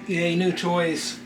Yay, new toys.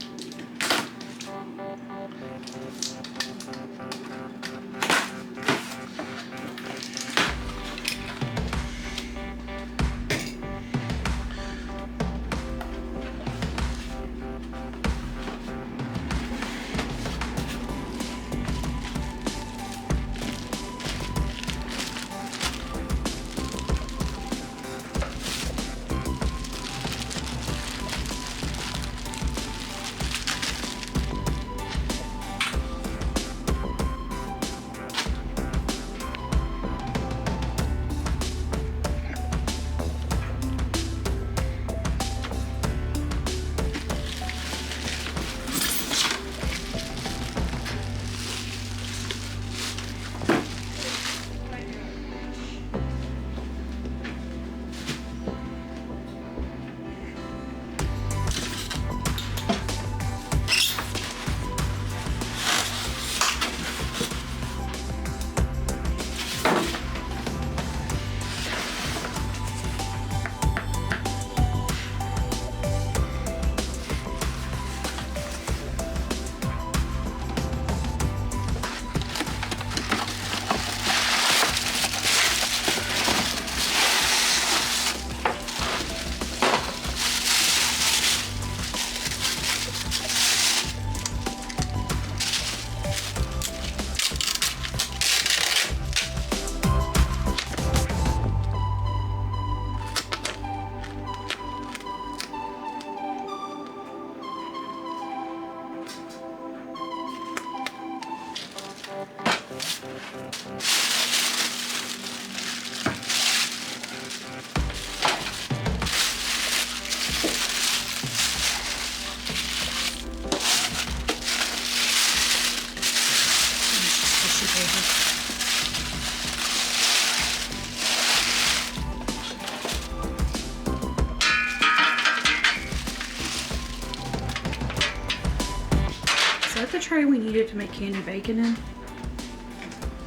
Is that the tray we needed to make candy bacon in?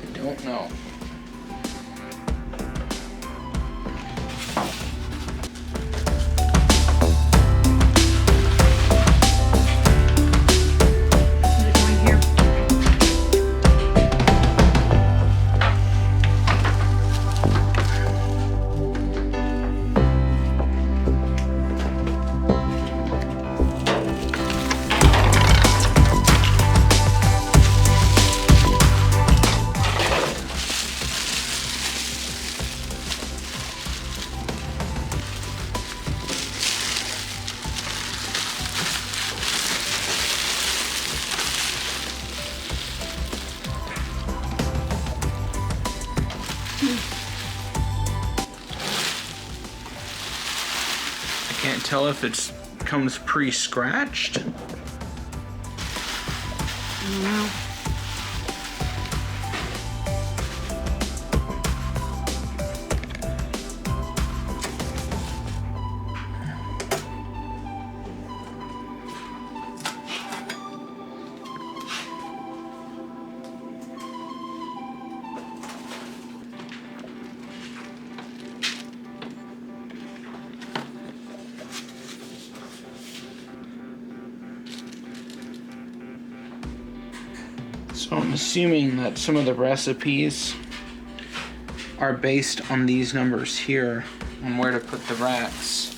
I don't know. Is it going here? I can't tell if it comes pre-scratched. I don't know. So I'm assuming that some of the recipes are based on these numbers here on where to put the racks.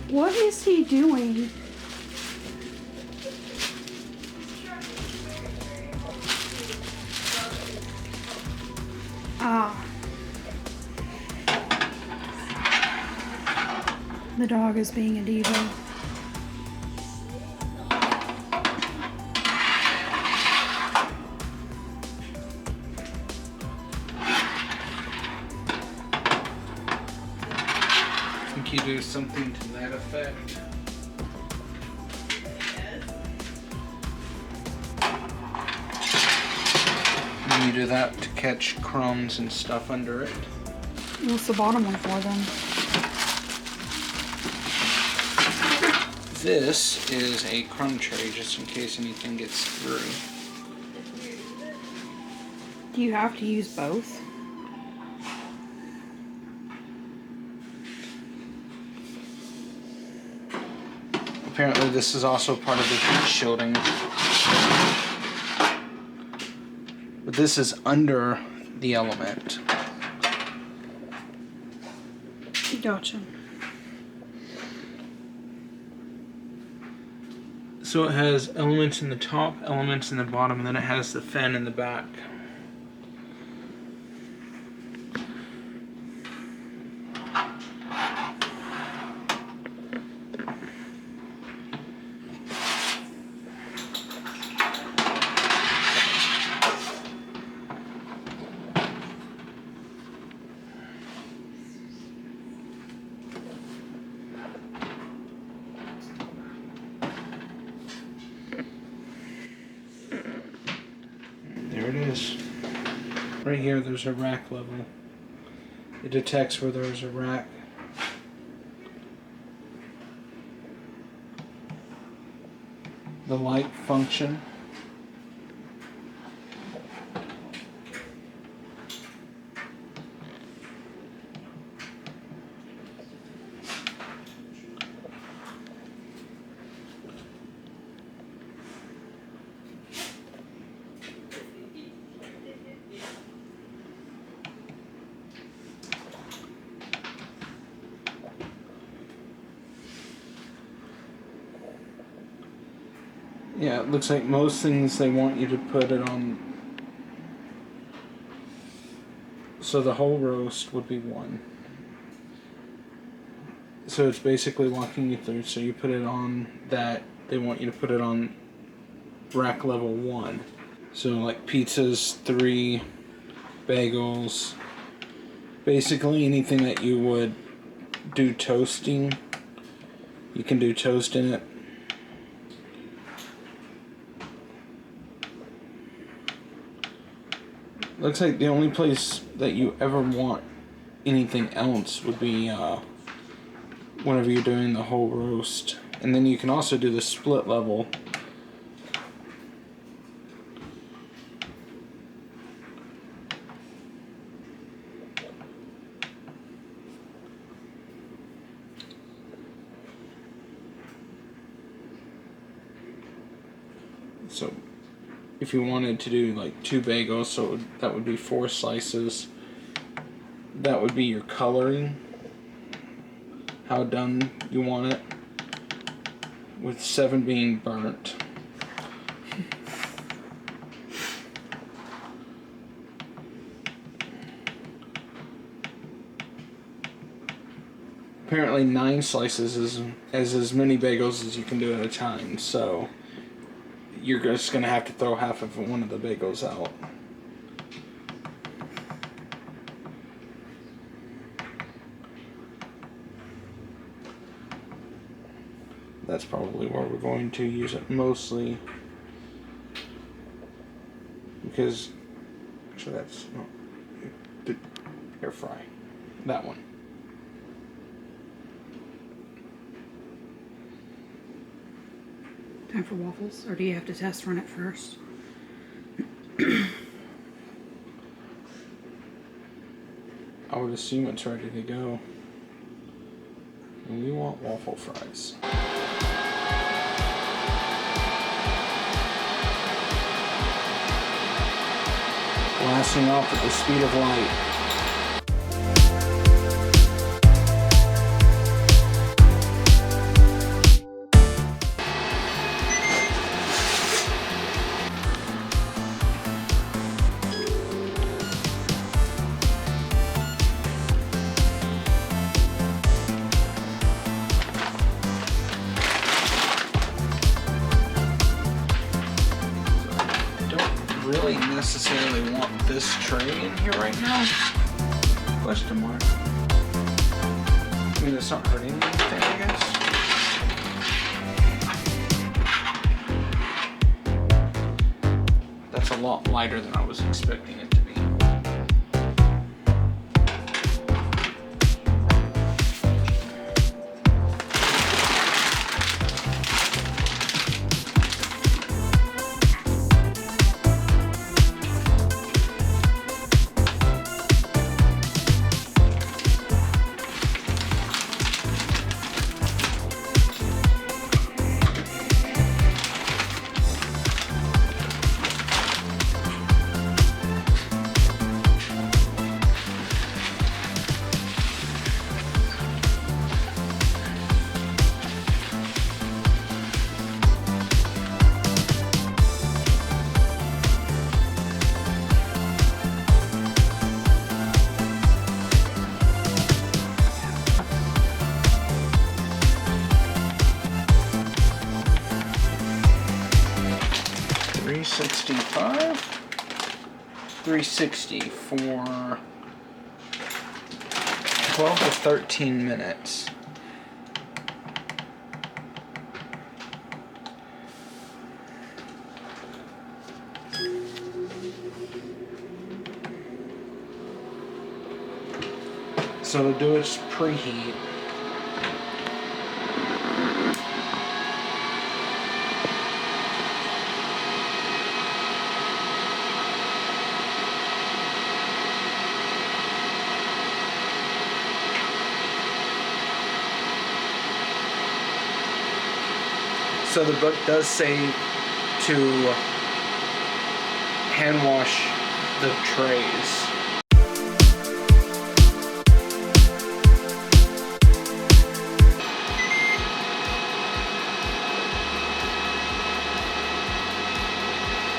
What is he doing? Ah. The dog is being a diva. you do something to that effect. And you do that to catch crumbs and stuff under it. What's the bottom one for then? This is a crumb tray just in case anything gets through. Do you have to use both? Apparently this is also part of the heat shielding. But this is under the element. Gotcha. So it has elements in the top, elements in the bottom, and then it has the fan in the back. There it is. Right here there's a rack level. It detects where there's a rack. The light function. Yeah, it looks like most things they want you to put it on. So the whole roast would be 1. So it's basically walking you through. So you put it on that. They want you to put it on rack level 1. So like pizzas, 3, bagels. Basically anything that you would do toasting. You can do toast in it. Looks like the only place that you ever want anything else would be whenever you're doing the whole roast. And then you can also do the split level. So if you wanted to do like 2 bagels, so that would be 4 slices. That would be your coloring, how done you want it, with 7 being burnt. Apparently 9 slices is as many bagels as you can do at a time, so you're just going to have to throw half of one of the bagels out. That's probably where we're going to use it mostly. Because, actually that's, no, the air fry. That one. Time for waffles? Or do you have to test run it first? I would assume it's ready to go. And we want waffle fries. Blasting off at the speed of light. Really necessarily want this tray in here right now? Question mark. I mean, it's not hurting anything, I guess. That's a lot lighter than I was expecting it to be. $360 for 12 to 13 minutes. So to do its preheat, so the book does say to hand wash the trays.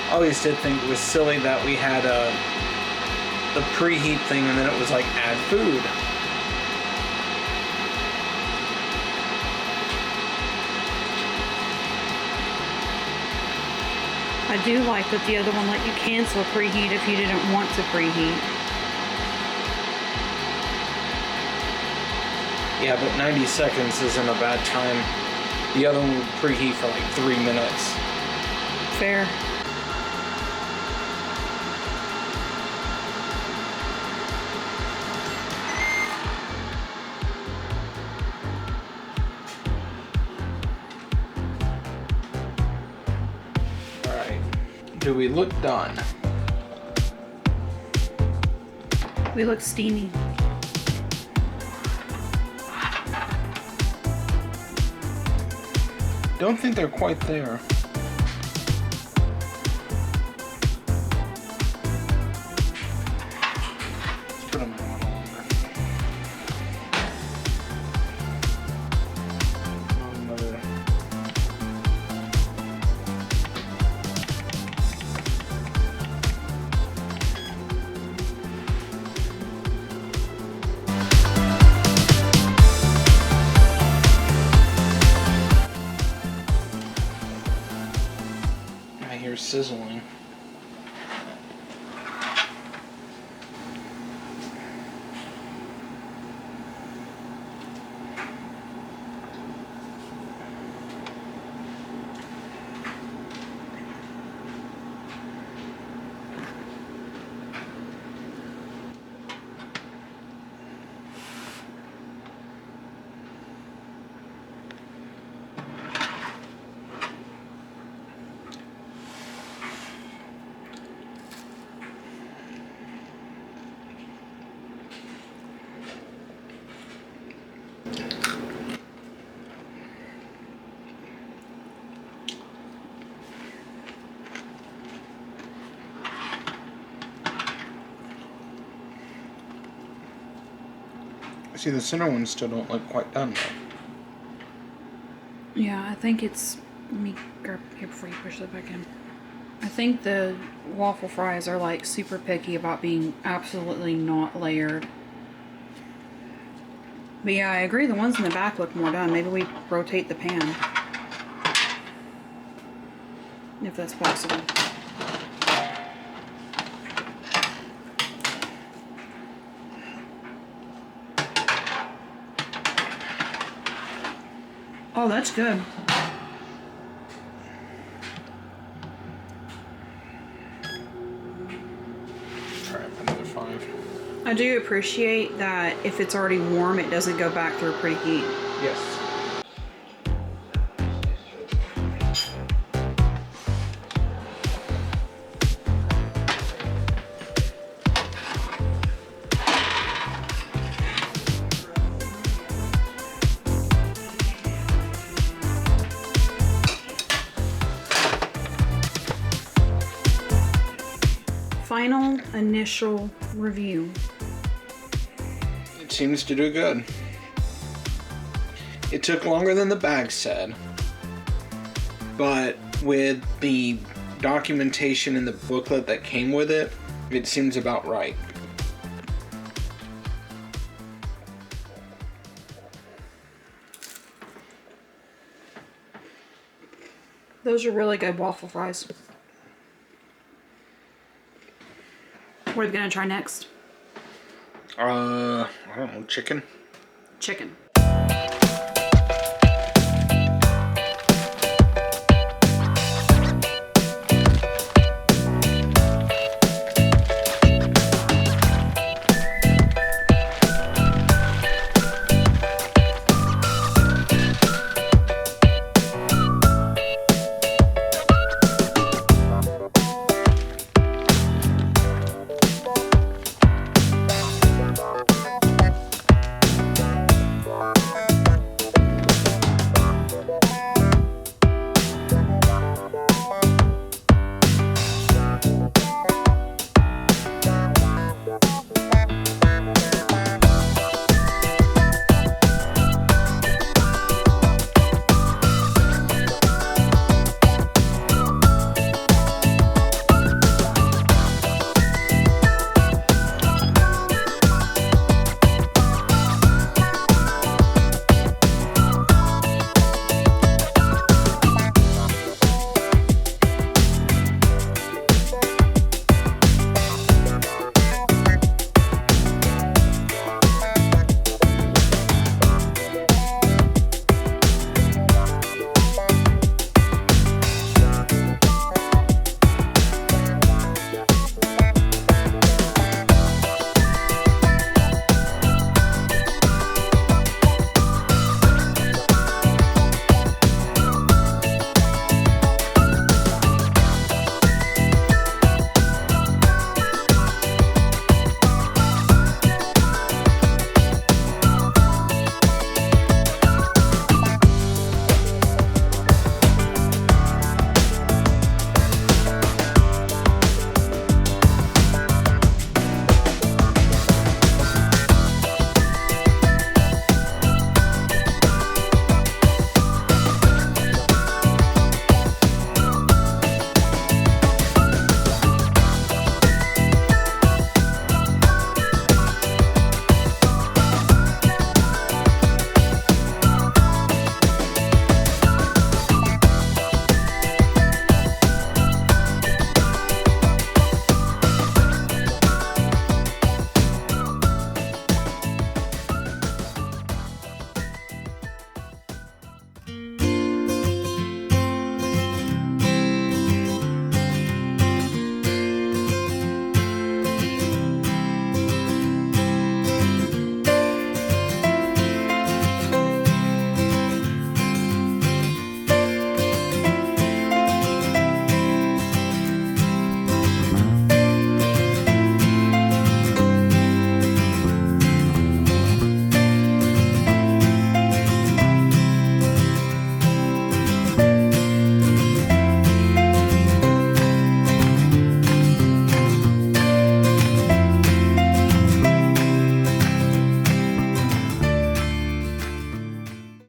I always did think it was silly that we had the preheat thing and then it was like add food. I do like that the other one let you cancel preheat if you didn't want to preheat. Yeah, but 90 seconds isn't a bad time. The other one would preheat for like 3 minutes. Fair. Do we look done? We look steamy. Don't think they're quite there. Let's put them in a little longer. Another. Sizzling. See, the center ones still don't look quite done though. Yeah, I think it's... Let me grab here before you push that back in. I think the waffle fries are like super picky about being absolutely not layered. But yeah, I agree, the ones in the back look more done. Maybe we rotate the pan. If that's possible. Oh, that's good. Try another 5. I do appreciate that if it's already warm, it doesn't go back through preheat. Yes. Final initial review. It seems to do good. It took longer than the bag said, but with the documentation in the booklet that came with it, it seems about right. Those are really good waffle fries. What are we gonna try next? I don't know, chicken? Chicken.